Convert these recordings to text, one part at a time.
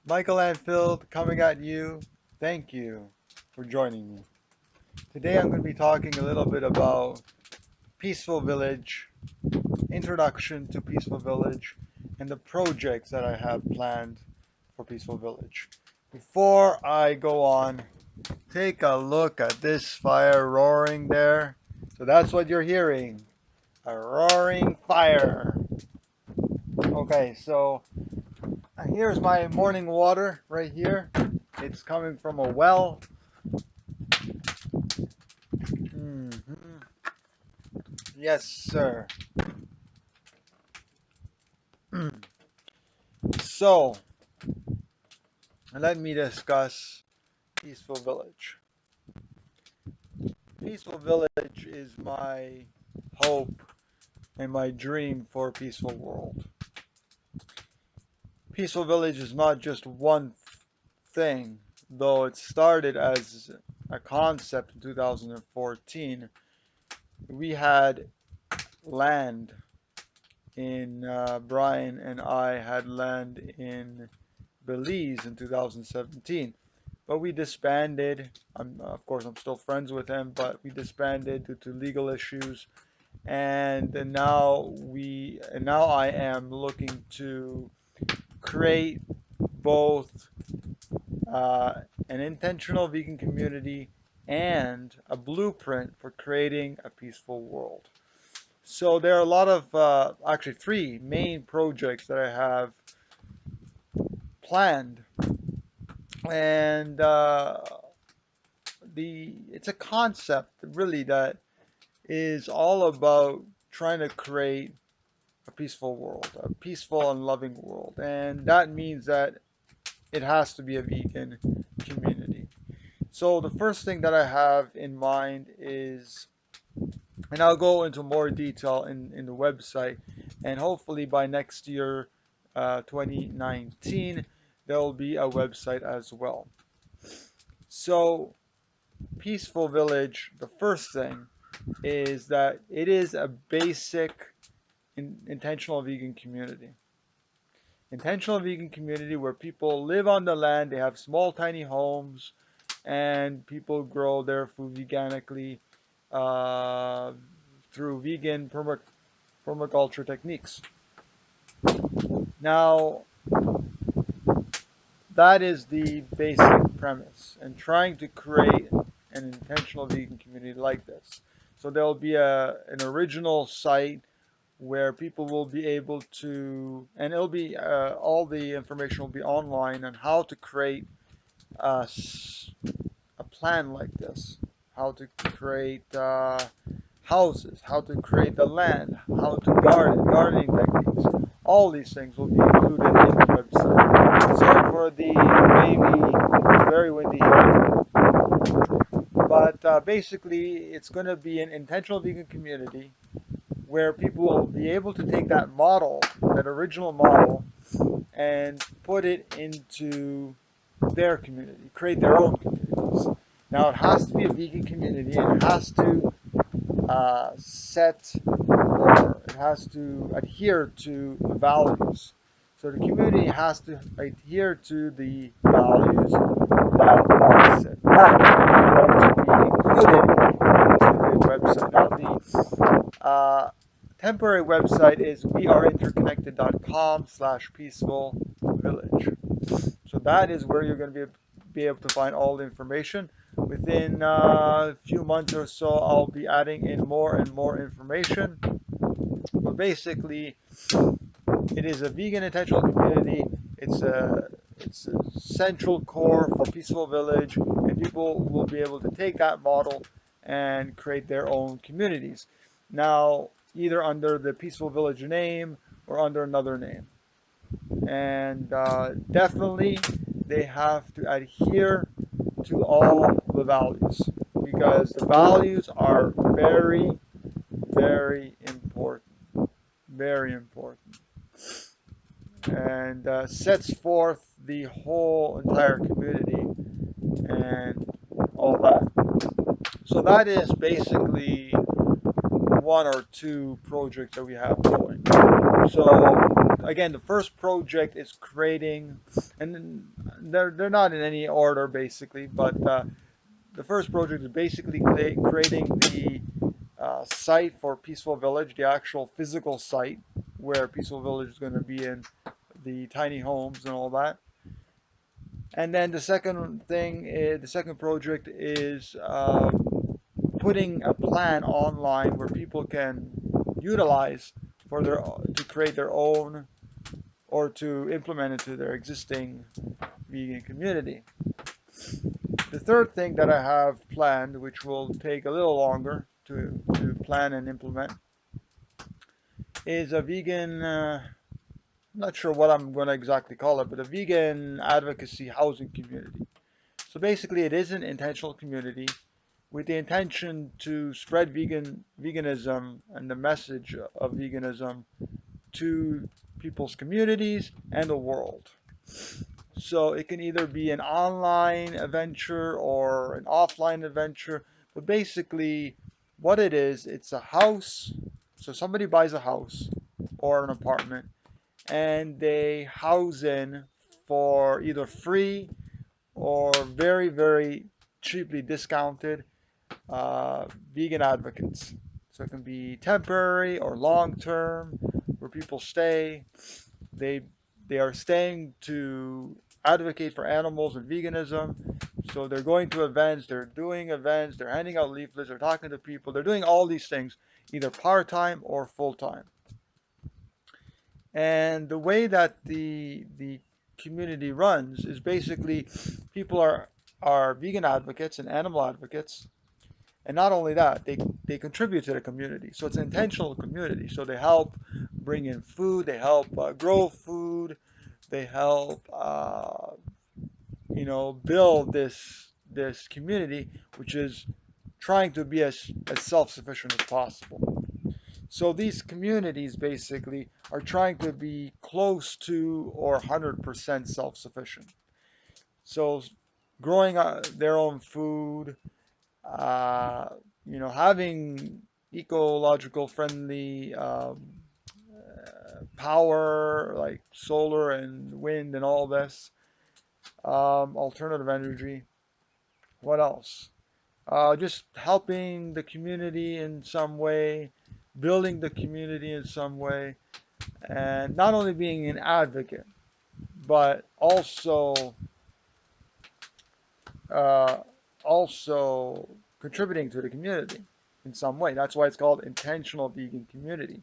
Michael Anfield coming at you. Thank you for joining me. Today I'm going to be talking a little bit about Peaceful Village, introduction to Peaceful Village, and the projects that I have planned for Peaceful Village. Before I go on, take a look at this fire roaring there. So that's what you're hearing, a roaring fire. Okay, so here's my morning water right here. It's coming from a well. Mhm. Yes, sir. So, let me discuss Peaceful Village. Peaceful Village is my hope and my dream for a peaceful world. Peaceful Village is not just one thing, though it started as a concept in 2014. We had land in Brian and I had land in Belize in 2017. But we disbanded. Of course, I'm still friends with him, but we disbanded due to legal issues. And now I am looking to create both an intentional vegan community and a blueprint for creating a peaceful world. So there are a lot of actually three main projects that I have planned, and the it's a concept really that is all about trying to create a peaceful world, a peaceful and loving world, and that means that it has to be a vegan community. So the first thing that I have in mind is, and I'll go into more detail in the website, and hopefully by next year, 2019, there will be a website as well. So Peaceful Village, the first thing is that it is a basic intentional vegan community. Intentional vegan community where people live on the land, they have small tiny homes, and people grow their food veganically uh, through vegan permaculture techniques. Now, that is the basic premise, and trying to create an intentional vegan community like this. So there'll be an original site where people will be able to, and it'll be all the information will be online on how to create a plan like this, how to create houses, how to create the land, how to gardening techniques. All these things will be included in the website. Sorry for the maybe it's very windy here, but basically it's going to be an intentional vegan community where people will be able to take that model, that original model, and put it into their community, create their own communities. Now, it has to be a vegan community, and it has to it has to adhere to the values. So the community has to adhere to the values that are set to be included into the website. Now, the temporary website is weareinterconnected.com/peaceful village. So that is where you're going to be able to find all the information. Within a few months or so, I'll be adding in more and more information. But basically, it is a vegan intentional community. It's a central core for Peaceful Village, and people will be able to take that model and create their own communities. Now, either under the Peaceful Village name or under another name. And definitely they have to adhere to all the values, because the values are very, very important. Very important. And sets forth the whole entire community and all that. So that is basically one or two projects that we have going. So again, the first project is creating, and they're not in any order basically, but the first project is basically creating the site for Peaceful Village, the actual physical site where Peaceful Village is going to be in, the tiny homes and all that. And then the second project is putting a plan online where people can utilize for their to create their own or to implement into their existing vegan community. The third thing that I have planned, which will take a little longer to plan and implement, is a vegan, I'm not sure what I'm going to exactly call it, but a vegan advocacy housing community. So basically, it is an intentional community with the intention to spread veganism and the message of veganism to people's communities and the world. So it can either be an online adventure or an offline adventure, but basically what it is, it's a house. So somebody buys a house or an apartment and they house in for either free or very, very cheaply discounted vegan advocates. So it can be temporary or long term, where people stay. They they are staying to advocate for animals and veganism. So they're going to events, they're doing events, they're handing out leaflets, they're talking to people, they're doing all these things, either part time or full time. And the way that the community runs is basically people are vegan advocates and animal advocates. And not only that, they contribute to the community. So it's an intentional community. So they help bring in food, they help grow food, they help build this community, which is trying to be as self-sufficient as possible. So these communities basically are trying to be close to or 100% self-sufficient. So growing their own food, uh, having ecological friendly power like solar and wind and all this, alternative energy. What else? Just helping the community in some way, building the community in some way, and not only being an advocate, but uh, also contributing to the community in some way. That's why it's called intentional vegan community.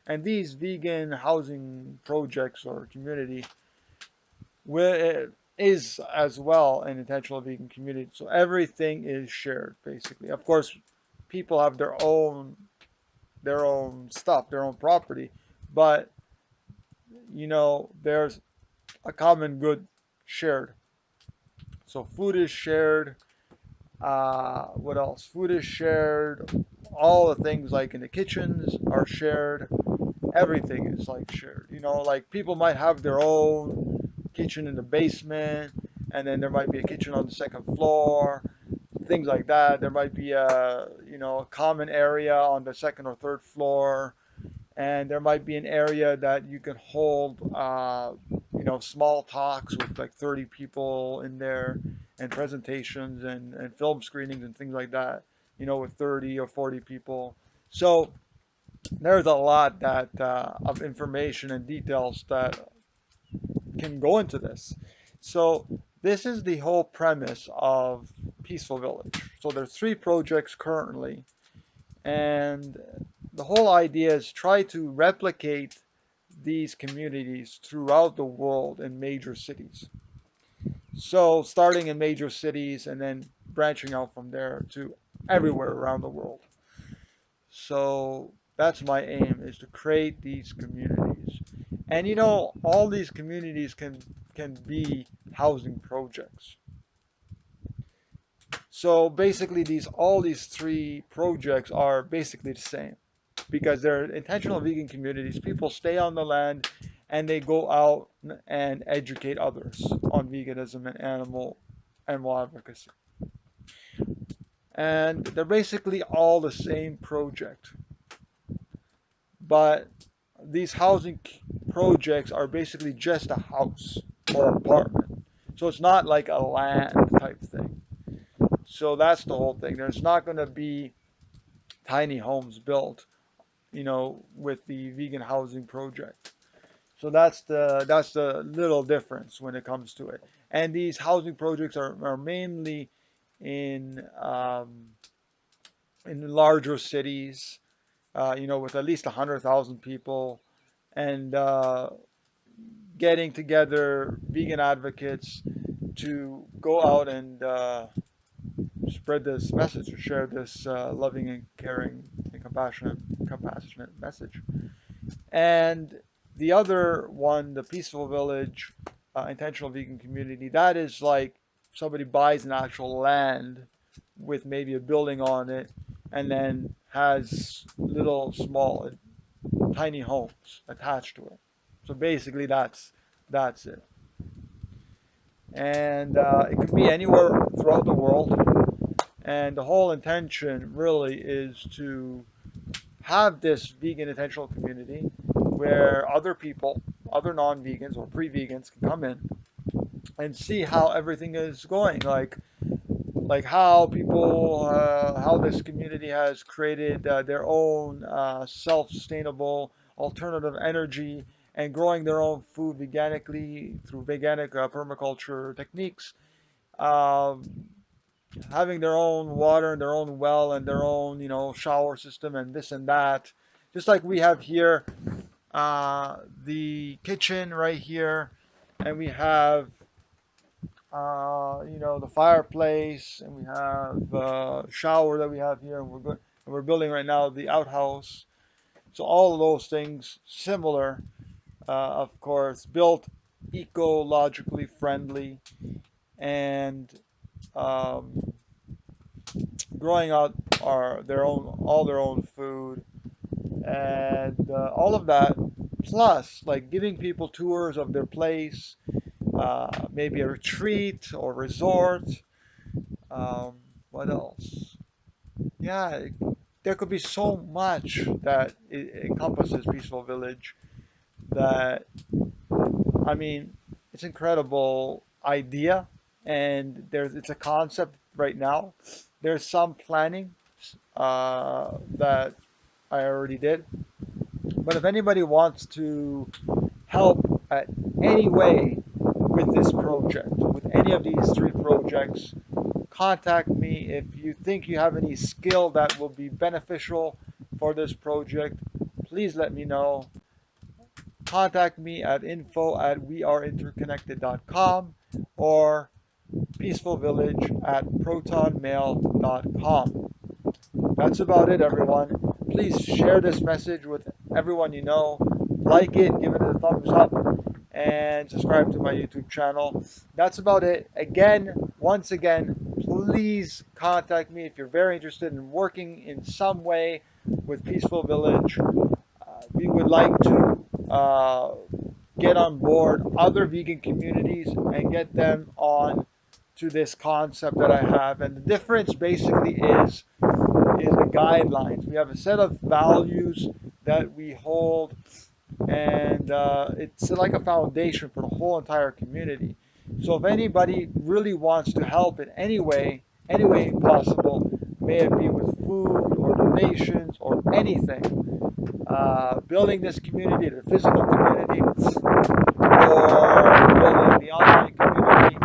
And these vegan housing projects or community is as well an intentional vegan community. So everything is shared basically. Of course, people have their own stuff, their own property, but there's a common good shared. So food is shared. What else? Food is shared. All the things like in the kitchens are shared. Everything is like shared. Like people might have their own kitchen in the basement, and then there might be a kitchen on the second floor, things like that. There might be a common area on the second or third floor, and there might be an area that you can hold, small talks with like 30 people in there, and presentations and film screenings and things like that, with 30 or 40 people. So there's a lot that of information and details that can go into this. So this is the whole premise of Peaceful Village. So there's three projects currently, and the whole idea is try to replicate these communities throughout the world in major cities. So starting in major cities and then branching out from there to everywhere around the world. So that's my aim, is to create these communities. And all these communities can be housing projects. So basically all these three projects are basically the same because they're intentional vegan communities. People stay on the land and they go out and educate others on veganism and animal advocacy. And they're basically all the same project. But these housing projects are basically just a house or apartment. So it's not like a land type thing. So that's the whole thing. There's not going to be tiny homes built, with the vegan housing project. So that's the little difference when it comes to it. And these housing projects are mainly in in larger cities, with at least 100,000 people, and getting together vegan advocates to go out and spread this message, or share this loving and caring and compassionate message. And the other one, the Peaceful Village Intentional Vegan Community, that is like somebody buys an actual land with maybe a building on it, and then has little small tiny homes attached to it. So basically that's it. And it could be anywhere throughout the world. And the whole intention really is to have this vegan intentional community where other people, other non-vegans or pre-vegans, can come in and see how everything is going, like how people, how this community has created their own self-sustainable alternative energy, and growing their own food veganically through veganic permaculture techniques, um, having their own water and their own well and their own, shower system and this and that. Just like we have here, the kitchen right here, and we have, the fireplace, and we have shower that we have here, and we're building right now the outhouse. So all of those things similar, of course, built ecologically friendly, and um, growing out all their own food, and all of that, plus like giving people tours of their place, maybe a retreat or resort. What else? Yeah, there could be so much that it encompasses Peaceful Village, that, I mean, it's incredible idea, and it's a concept right now. There's some planning that I already did, but if anybody wants to help at any way with this project, with any of these three projects, contact me. If you think you have any skill that will be beneficial for this project, please let me know. Contact me at info@weareinterconnected.com or peacefulvillage@protonmail.com. That's about it, everyone. Please share this message with everyone you know. Like it, give it a thumbs up, and subscribe to my YouTube channel. That's about it. Once again, please contact me if you're very interested in working in some way with Peaceful Village. We would like to get on board other vegan communities and get them on to this concept that I have. And the difference basically is the guidelines. We have a set of values that we hold, and it's like a foundation for the whole entire community. So if anybody really wants to help in any way possible, may it be with food or donations or anything, building this community, the physical community, or building the online community,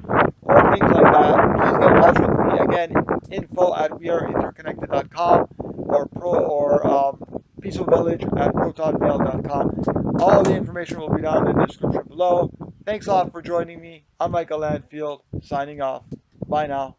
or things like that, please get in touch with me. Again, info@weareinterconnected.com, or peacefulvillage@protonmail.com. All the information will be down in the description below. Thanks a lot for joining me. I'm Michael Landfield, signing off. Bye now.